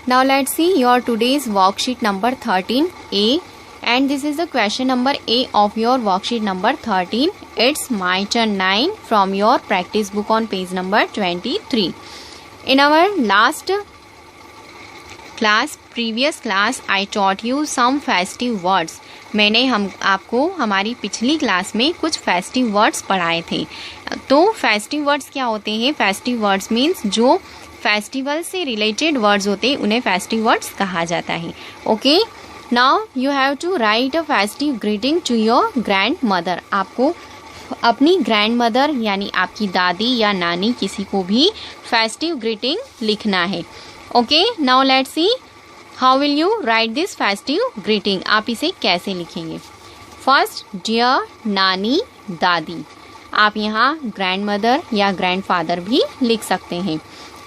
Now let's see your today's worksheet number 13A, and this is the question number A of your worksheet number 13. It's my turn 9 from your practice book on page number 23. In our previous class, I taught you some festive words. मैंने आपको हमारी पिछली class में कुछ festive words पढ़ाए थे. तो festive words क्या होते हैं? फेस्टिव वर्ड्स मीन्स जो फेस्टिवल से रिलेटेड वर्ड्स होते हैं उन्हें फेस्टिव वर्ड्स कहा जाता है. Okay, now you have to write a festive greeting to your grandmother. आपको अपनी ग्रैंड मदर यानी आपकी दादी या नानी किसी को भी फेस्टिव ग्रीटिंग लिखना है. Okay, now let's see how will you right this festive greeting. आप इसे कैसे लिखेंगे? फर्स्ट, डियर नानी दादी. आप यहाँ ग्रैंड मदर या ग्रैंड फादर भी लिख सकते हैं.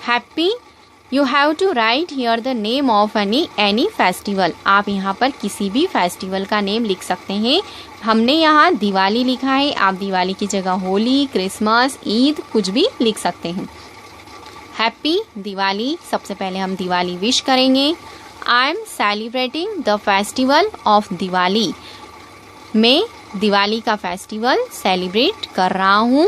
Happy, you have to write here the name of any festival. आप यहाँ पर किसी भी फेस्टिवल का नेम लिख सकते हैं. हमने यहाँ दिवाली लिखा है, आप दिवाली की जगह होली, क्रिसमस, ईद कुछ भी लिख सकते हैं. हैप्पी दिवाली, सबसे पहले हम दिवाली विश करेंगे. I am celebrating the festival of Diwali. मैं दिवाली का फेस्टिवल सेलिब्रेट कर रहा हूँ.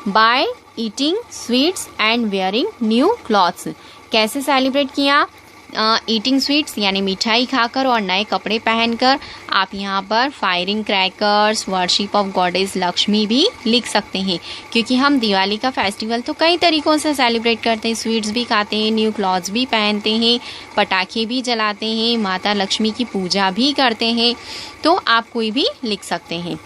By eating sweets and wearing new clothes. कैसे सेलिब्रेट किया? ईटिंग स्वीट्स यानी मिठाई खाकर और नए कपड़े पहनकर. आप यहाँ पर firing crackers, worship of goddess Lakshmi भी लिख सकते हैं, क्योंकि हम दिवाली का फेस्टिवल तो कई तरीकों से सेलिब्रेट करते हैं. स्वीट्स भी खाते हैं, न्यू क्लॉथ्स भी पहनते हैं, पटाखे भी जलाते हैं, माता लक्ष्मी की पूजा भी करते हैं. तो आप कोई भी लिख सकते हैं.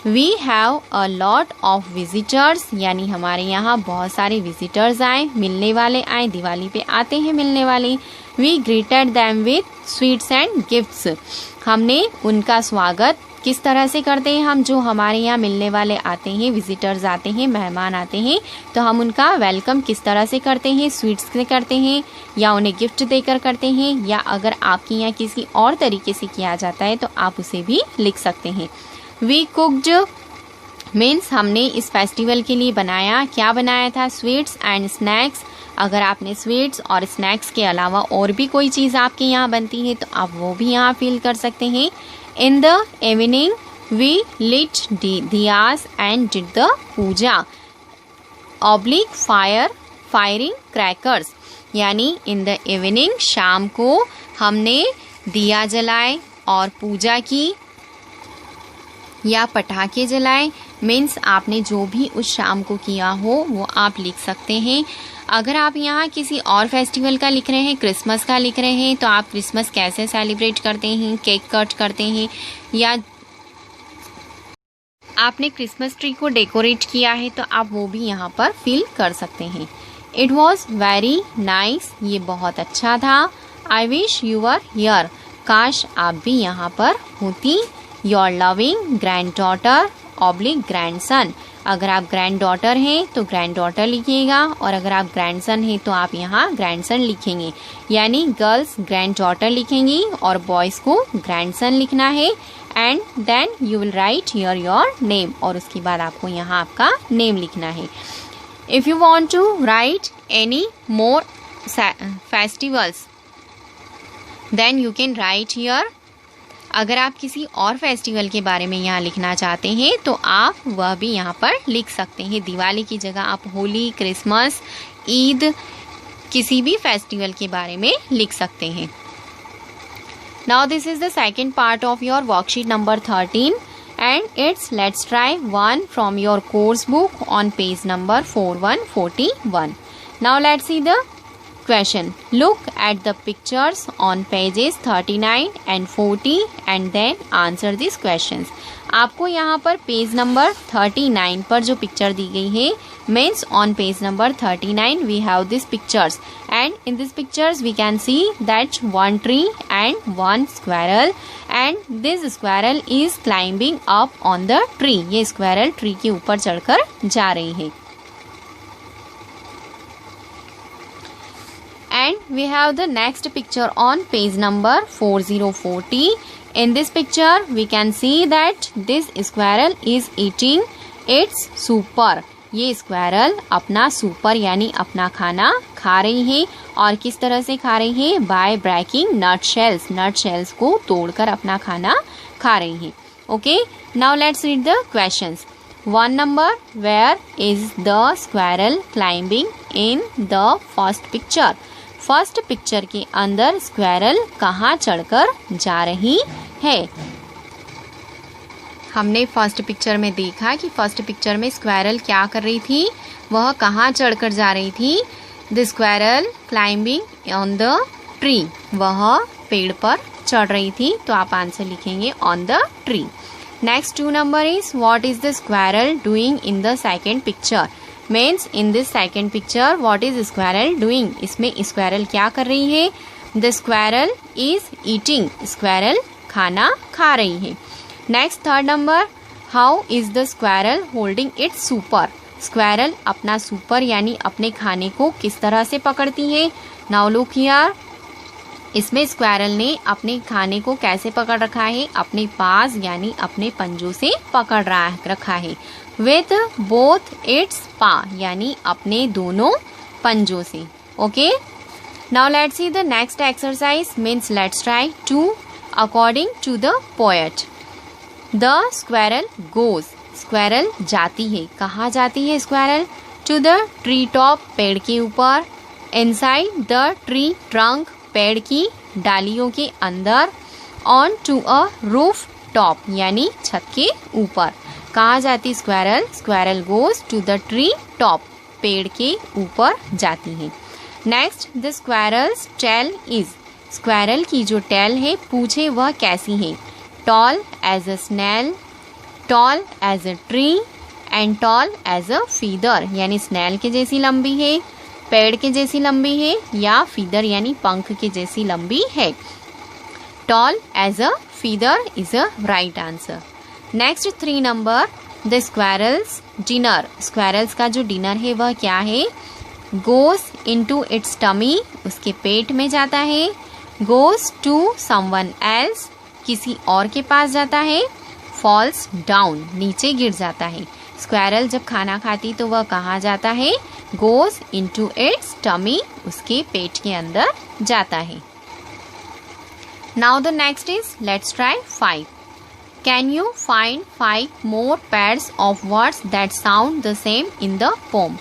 We have a lot of visitors, यानी हमारे यहाँ बहुत सारे विजिटर्स आए, मिलने वाले आए. दिवाली पे आते हैं मिलने वाले. We greeted them with sweets and gifts. हमने उनका स्वागत किस तरह से करते हैं? हम जो हमारे यहाँ मिलने वाले आते हैं, विजिटर्स आते हैं, मेहमान आते हैं, तो हम उनका वेलकम किस तरह से करते हैं? स्वीट्स से करते हैं या उन्हें गिफ्ट देकर करते हैं, या अगर आपके यहाँ किसी और तरीके से किया जाता है तो आप उसे भी लिख सकते हैं. वी कुक्ड मीन्स हमने इस फेस्टिवल के लिए बनाया. क्या बनाया था? Sweets and snacks. अगर आपने स्वीट्स और स्नैक्स के अलावा और भी कोई चीज़ आपके यहाँ बनती है तो आप वो भी यहाँ फिल कर सकते हैं. In the evening we lit diyas and did the puja. ऑब्लिक फायरिंग क्रैकर्स, यानी इन द इवनिंग शाम को हमने दिया जलाए और पूजा की या पटाखे जलाए. मीन्स आपने जो भी उस शाम को किया हो वो आप लिख सकते हैं. अगर आप यहाँ किसी और फेस्टिवल का लिख रहे हैं, क्रिसमस का लिख रहे हैं, तो आप क्रिसमस कैसे सेलिब्रेट करते हैं? केक कट करते हैं या आपने क्रिसमस ट्री को डेकोरेट किया है तो आप वो भी यहाँ पर फिल कर सकते हैं. इट वॉज वेरी नाइस, ये बहुत अच्छा था. I wish you were here, काश आप भी यहाँ पर होती. Your loving grand daughter oblique grand son. अगर आप ग्रैंड डॉटर हैं तो ग्रैंड डॉटर लिखिएगा, और अगर आप ग्रैंड सन हैं तो आप यहाँ ग्रैंड सन लिखेंगे. यानी गर्ल्स ग्रैंड डॉटर लिखेंगी और बॉयज़ को ग्रैंड सन लिखना है. And then you will write here your name, और उसके बाद आपको यहाँ आपका नेम लिखना है. If you want to write any more festivals then you can write here. अगर आप किसी और फेस्टिवल के बारे में यहाँ लिखना चाहते हैं तो आप वह भी यहाँ पर लिख सकते हैं. दिवाली की जगह आप होली, क्रिसमस, ईद किसी भी फेस्टिवल के बारे में लिख सकते हैं. Now this is the second part of your worksheet number 13 and it's let's try one from your course book on page number 4141. Now let's see the question. Look at the pictures on pages 39 and 40 and then answer these questions. आपको यहाँ पर page number 39 पर जो picture दी गई है, means on page number 39 we have these pictures, and in these pictures we can see that one tree and one squirrel, and this squirrel is climbing up on the tree. ये squirrel tree के ऊपर चढ़कर जा रही है. And we have the next picture on page number 4040. In this picture we can see that this squirrel is eating its super. ये squirrel अपना super यानी अपना खाना खा रही है। और किस तरह से खा रही है? By breaking nut shells, nut shells को तोड़कर अपना खाना खा रही है। Okay, now let's read the questions. 1 number, where is the squirrel climbing in the first picture? First picture के अंदर स्क्वायरल कहाँ चढ़कर जा रही है? हमने फर्स्ट पिक्चर में देखा कि फर्स्ट पिक्चर में स्क्वायरल क्या कर रही थी, वह कहाँ चढ़कर जा रही थी? The squirrel climbing on the tree, वह पेड़ पर चढ़ रही थी। तो आप आंसर लिखेंगे on the tree. Next 2 number is what is the squirrel doing in the second picture? Means in this second picture what is squirrel doing? इसमें स्क्वायरल क्या कर रही है? The squirrel is eating, squirrel खाना खा रही है। Next 3rd number, how is the squirrel holding it's super? Squirrel अपना सुपर यानी अपने खाने को किस तरह से पकड़ती है? नाउ लुक हियर, इसमें स्क्वायरल ने अपने खाने को कैसे पकड़ रखा है? अपने पास यानी अपने पंजों से पकड़ रखा है। विथ बोथ इट्स पा यानी अपने दोनों पंजों से। Okay, now let's see the next exercise. Means let's try to according to the poet. The squirrel goes, squirrel जाती है। कहाँ जाती है squirrel? To the tree top, पेड़ के ऊपर। इनसाइड द ट्री ट्रंक, पेड़ की डालियों के अंदर। On to a roof top यानी छत के ऊपर। कहाँ जाती squirrel? Squirrel goes to the tree top, पेड़ के ऊपर जाती है। Next, the squirrel's tail is, squirrel की जो टेल है, पूछे वह कैसी है? Tall as a snail, tall as a tree and tall as a feather, यानी स्नेल के जैसी लंबी है, पेड़ के जैसी लंबी है, या फीदर यानी पंख के जैसी लंबी है। Tall as a feather is a right answer. Next 3 number, the squirrel's dinner, squirrel's का जो डिनर है वह क्या है? गोज इनटू इट्स टमी, उसके पेट में जाता है। गोज टू समवन एल्स, किसी और के पास जाता है। फॉल्स डाउन, नीचे गिर जाता है। स्क्वायरल जब खाना खाती तो वह कहाँ जाता है? गोज इनटू इट्स टमी, उसके पेट के अंदर जाता है। Now the next is let's try 5. Can you find 5 more pairs of words that sound the same in the poem?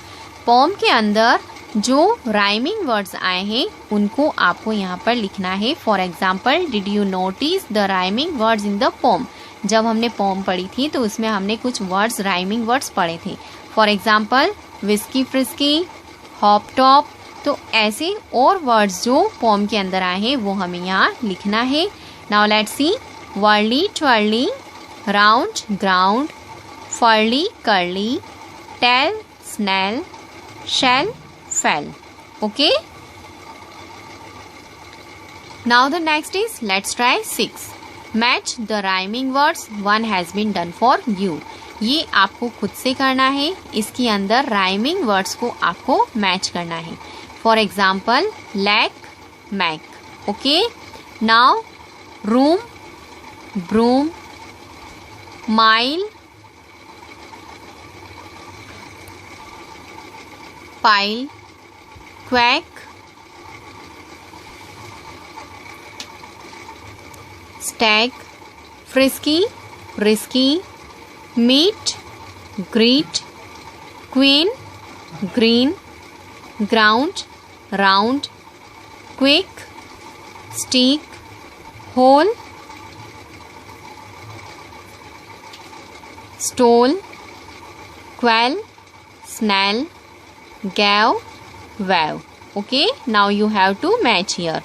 Poem के अंदर जो राइमिंग वर्ड्स आए हैं उनको आपको यहाँ पर लिखना है। For example, did you notice the rhyming words in the pome? जब हमने पोम पढ़ी थी तो उसमें हमने कुछ वर्ड्स, राइमिंग वर्ड्स पढ़े थे। For example, whisky frisky, hop top. तो ऐसे और वर्ड्स जो पोम के अंदर आए हैं वो हमें यहाँ लिखना है। Now let's C, whirly twirly, round ground, furly curly, tail snail, shell fell. Okay, now the next is let's try 6. Match the rhyming words, one has been done for you. ये आपको खुद से करना है। इसके अंदर राइमिंग वर्ड्स को आपको मैच करना है। For example, lack mac. Okay, now room broom, mile, pile, quack, stag, frisky, risky, meet, greet, queen, green, ground, round, quick, stick, hole, stole, quail, snail, gav, wow. Okay, now you have to match here.